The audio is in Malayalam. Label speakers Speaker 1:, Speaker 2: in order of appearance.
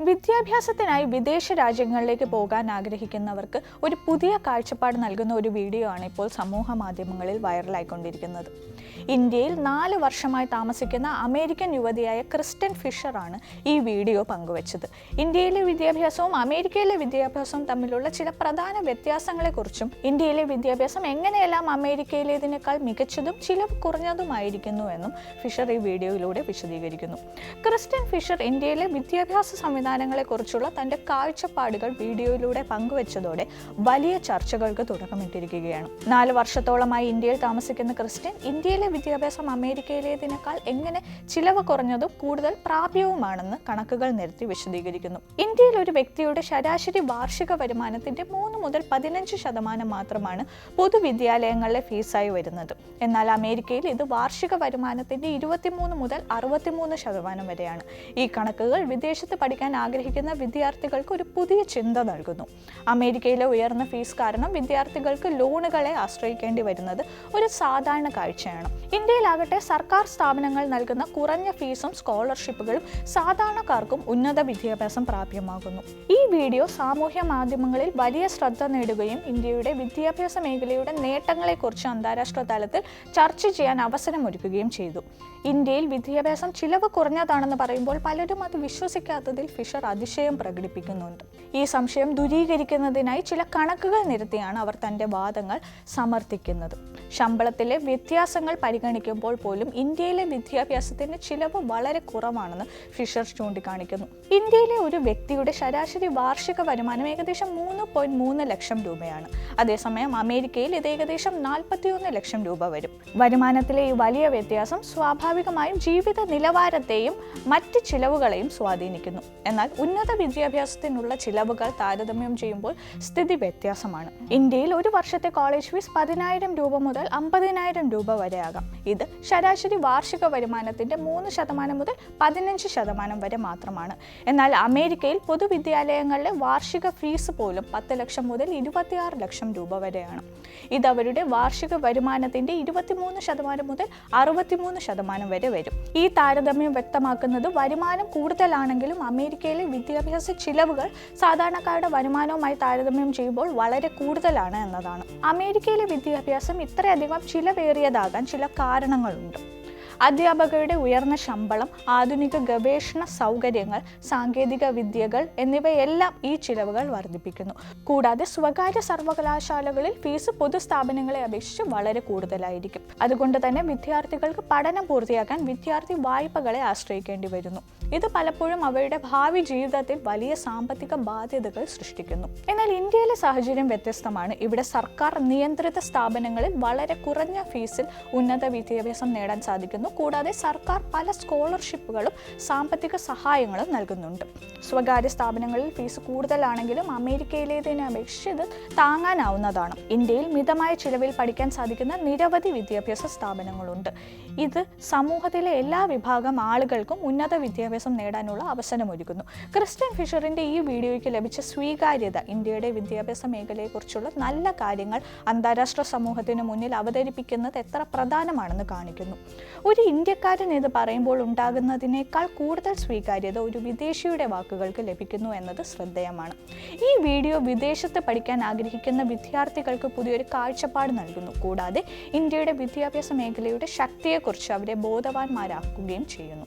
Speaker 1: വിദ്യാഭ്യാസത്തിനായി വിദേശ രാജ്യങ്ങളിലേക്ക് പോകാൻ ആഗ്രഹിക്കുന്നവർക്ക് ഒരു പുതിയ കാഴ്ചപ്പാട് നൽകുന്ന ഒരു വീഡിയോ ആണ് ഇപ്പോൾ സമൂഹ മാധ്യമങ്ങളിൽ വൈറലായിക്കൊണ്ടിരിക്കുന്നത്. ഇന്ത്യയിൽ 4 വർഷമായി താമസിക്കുന്ന അമേരിക്കൻ യുവതിയായ ക്രിസ്റ്റൻ ഫിഷർ ആണ് ഈ വീഡിയോ പങ്കുവച്ചത്. ഇന്ത്യയിലെ വിദ്യാഭ്യാസവും അമേരിക്കയിലെ വിദ്യാഭ്യാസവും തമ്മിലുള്ള ചില പ്രധാന വ്യത്യാസങ്ങളെക്കുറിച്ചും ഇന്ത്യയിലെ വിദ്യാഭ്യാസം എങ്ങനെയെല്ലാം അമേരിക്കയിലേതിനേക്കാൾ മികച്ചതും ചിലവ് കുറഞ്ഞതുമായിരിക്കുന്നുവെന്നും ഫിഷർ ഈ വീഡിയോയിലൂടെ വിശദീകരിക്കുന്നു. ക്രിസ്റ്റൻ ഫിഷർ ഇന്ത്യയിലെ വിദ്യാഭ്യാസ സംവിധാനങ്ങളെക്കുറിച്ചുള്ള തൻ്റെ കാഴ്ചപ്പാടുകൾ വീഡിയോയിലൂടെ പങ്കുവച്ചതോടെ വലിയ ചർച്ചകൾക്ക് തുടക്കമിട്ടിരിക്കുകയാണ്. 4 വർഷത്തോളമായി ഇന്ത്യയിൽ താമസിക്കുന്ന ക്രിസ്റ്റൻ ഇന്ത്യയിലെ വിദ്യാഭ്യാസം അമേരിക്കയിലേതിനേക്കാൾ എങ്ങനെ ചിലവ് കുറഞ്ഞതും കൂടുതൽ പ്രാപ്യവുമാണെന്ന് കണക്കുകൾ നിരത്തി വിശദീകരിക്കുന്നു. ഇന്ത്യയിൽ ഒരു വ്യക്തിയുടെ ശരാശരി വാർഷിക വരുമാനത്തിന്റെ 3 മുതൽ 15% മാത്രമാണ് പൊതുവിദ്യാലയങ്ങളിലെ ഫീസായി വരുന്നത്. എന്നാൽ അമേരിക്കയിൽ ഇത് വാർഷിക വരുമാനത്തിന്റെ 23 മുതൽ 63% വരെയാണ്. ഈ കണക്കുകൾ വിദേശത്ത് പഠിക്കാൻ ആഗ്രഹിക്കുന്ന വിദ്യാർത്ഥികൾക്ക് ഒരു പുതിയ ചിന്ത നൽകുന്നു. അമേരിക്കയിലെ ഉയർന്ന ഫീസ് കാരണം വിദ്യാർത്ഥികൾക്ക് ലോണുകളെ ആശ്രയിക്കേണ്ടി വരുന്നത് ഒരു സാധാരണ കാഴ്ചയാണ്. ഇന്ത്യയിലാകട്ടെ സർക്കാർ സ്ഥാപനങ്ങൾ നൽകുന്ന കുറഞ്ഞ ഫീസും സ്കോളർഷിപ്പുകളും സാധാരണക്കാർക്കും ഉന്നത വിദ്യാഭ്യാസം പ്രാപ്യമാകുന്നു. ഈ വീഡിയോ സാമൂഹ്യ മാധ്യമങ്ങളിൽ വലിയ ശ്രദ്ധ നേടുകയും ഇന്ത്യയുടെ വിദ്യാഭ്യാസ മേഖലയുടെ നേട്ടങ്ങളെക്കുറിച്ച് അന്താരാഷ്ട്ര തലത്തിൽ ചർച്ച ചെയ്യാൻ അവസരമൊരുക്കുകയും ചെയ്തു. ഇന്ത്യയിൽ വിദ്യാഭ്യാസം ചിലവ് കുറഞ്ഞതാണെന്ന് പറയുമ്പോൾ പലരും അത് വിശ്വസിക്കാത്തതിൽ ഫിഷർ അതിശയം പ്രകടിപ്പിക്കുന്നുണ്ട്. ഈ സംശയം ദൂരീകരിക്കുന്നതിനായി ചില കണക്കുകൾ നിരത്തിയാണ് അവർ തൻ്റെ വാദങ്ങൾ സമർത്ഥിക്കുന്നത്. ശമ്പളത്തിലെ വ്യത്യാസങ്ങൾ പരിഗണിക്കുമ്പോൾ പോലും ഇന്ത്യയിലെ വിദ്യാഭ്യാസത്തിന്റെ ചിലവ് വളരെ കുറവാണെന്ന് ഫിഷർ ചൂണ്ടിക്കാണിക്കുന്നു. ഇന്ത്യയിലെ ഒരു വ്യക്തിയുടെ ശരാശരി വാർഷിക വരുമാനം ഏകദേശം 3.3 ലക്ഷം രൂപയാണ്. അതേസമയം അമേരിക്കയിൽ ഇത് ഏകദേശം 41 ലക്ഷം രൂപ വരും. വരുമാനത്തിലെ ഈ വലിയ വ്യത്യാസം സ്വാഭാവികമായും ജീവിത നിലവാരത്തെയും മറ്റ് ചിലവുകളെയും സ്വാധീനിക്കുന്നു. എന്നാൽ ഉന്നത വിദ്യാഭ്യാസത്തിനുള്ള ചിലവുകൾ താരതമ്യം ചെയ്യുമ്പോൾ സ്ഥിതി വ്യത്യാസമാണ്. ഇന്ത്യയിൽ ഒരു വർഷത്തെ കോളേജ് ഫീസ് 10,000 രൂപ മുതൽ 50,000 രൂപ വരെ ആകാം. ഇത് ശരാശരി വാർഷിക വരുമാനത്തിന്റെ 3% മുതൽ 15% വരെ മാത്രമാണ്. എന്നാൽ അമേരിക്കയിൽ പൊതുവിദ്യാലയങ്ങളിലെ വാർഷിക ഫീസ് പോലും 10 ലക്ഷം മുതൽ 26 ലക്ഷം രൂപ വരെയാണ്. ഇത് അവരുടെ വാർഷിക വരുമാനത്തിന്റെ 23% മുതൽ 63% വരെ വരും. ഈ താരതമ്യം വ്യക്തമാക്കുന്നത് വരുമാനം കൂടുതലാണെങ്കിലും അമേരിക്കയിലെ വിദ്യാഭ്യാസ ചിലവുകൾ സാധാരണക്കാരുടെ വരുമാനവുമായി താരതമ്യം ചെയ്യുമ്പോൾ വളരെ കൂടുതലാണ് എന്നതാണ്. അമേരിക്കയിലെ വിദ്യാഭ്യാസം ഇത്രയധികം ചിലവേറിയതാകാൻ ചില കാരണങ്ങളുണ്ട്. അധ്യാപകരുടെ ഉയർന്ന ശമ്പളം, ആധുനിക ഗവേഷണ സൗകര്യങ്ങൾ, സാങ്കേതിക വിദ്യകൾ എന്നിവയെല്ലാം ഈ ചിലവുകൾ വർദ്ധിപ്പിക്കുന്നു. കൂടാതെ സ്വകാര്യ സർവകലാശാലകളിൽ ഫീസ് പൊതുസ്ഥാപനങ്ങളെ അപേക്ഷിച്ച് വളരെ കൂടുതലായിരിക്കും. അതുകൊണ്ട് തന്നെ വിദ്യാർത്ഥികൾക്ക് പഠനം പൂർത്തിയാക്കാൻ വിദ്യാർത്ഥി വായ്പകളെ ആശ്രയിക്കേണ്ടി വരുന്നു. ഇത് പലപ്പോഴും അവരുടെ ഭാവി ജീവിതത്തിൽ വലിയ സാമ്പത്തിക ബാധ്യതകൾ സൃഷ്ടിക്കുന്നു. എന്നാൽ ഇന്ത്യയിലെ സാഹചര്യം വ്യത്യസ്തമാണ്. ഇവിടെ സർക്കാർ നിയന്ത്രിത സ്ഥാപനങ്ങളിൽ വളരെ കുറഞ്ഞ ഫീസിൽ ഉന്നത വിദ്യാഭ്യാസം നേടാൻ സാധിക്കുന്നു. കൂടാതെ സർക്കാർ പല സ്കോളർഷിപ്പുകളും സാമ്പത്തിക സഹായങ്ങളും നൽകുന്നുണ്ട്. സ്വകാര്യ സ്ഥാപനങ്ങളിൽ ഫീസ് കൂടുതലാണെങ്കിലും അമേരിക്കയിലേതിനെ അപേക്ഷിച്ച് ഇത് താങ്ങാനാവുന്നതാണ്. ഇന്ത്യയിൽ മിതമായ ചിലവിൽ പഠിക്കാൻ സാധിക്കുന്ന നിരവധി വിദ്യാഭ്യാസ സ്ഥാപനങ്ങളുണ്ട്. ഇത് സമൂഹത്തിലെ എല്ലാ വിഭാഗം ആളുകൾക്കും ഉന്നത വിദ്യാഭ്യാസം നേടാനുള്ള അവസരമൊരുക്കുന്നു. ക്രിസ്റ്റൻ ഫിഷറിന്റെ ഈ വീഡിയോയ്ക്ക് ലഭിച്ച സ്വീകാര്യത ഇന്ത്യയുടെ വിദ്യാഭ്യാസ മേഖലയെക്കുറിച്ചുള്ള നല്ല കാര്യങ്ങൾ അന്താരാഷ്ട്ര സമൂഹത്തിന് മുന്നിൽ അവതരിപ്പിക്കുന്നത് എത്ര പ്രധാനമാണെന്ന് കാണിക്കുന്നു. ഒരു ഇന്ത്യക്കാരൻ ഇത് പറയുമ്പോൾ ഉണ്ടാകുന്നതിനേക്കാൾ കൂടുതൽ സ്വീകാര്യത ഒരു വിദേശിയുടെ വാക്കുകൾക്ക് ലഭിക്കുന്നു എന്നത് ശ്രദ്ധേയമാണ്. ഈ വീഡിയോ വിദേശത്ത് പഠിക്കാൻ ആഗ്രഹിക്കുന്ന വിദ്യാർത്ഥികൾക്ക് പുതിയൊരു കാഴ്ചപ്പാട് നൽകുന്നു. കൂടാതെ ഇന്ത്യയുടെ വിദ്യാഭ്യാസ മേഖലയുടെ ശക്തിയെക്കുറിച്ച് അവരെ ബോധവാന്മാരാക്കുകയും ചെയ്യുന്നു.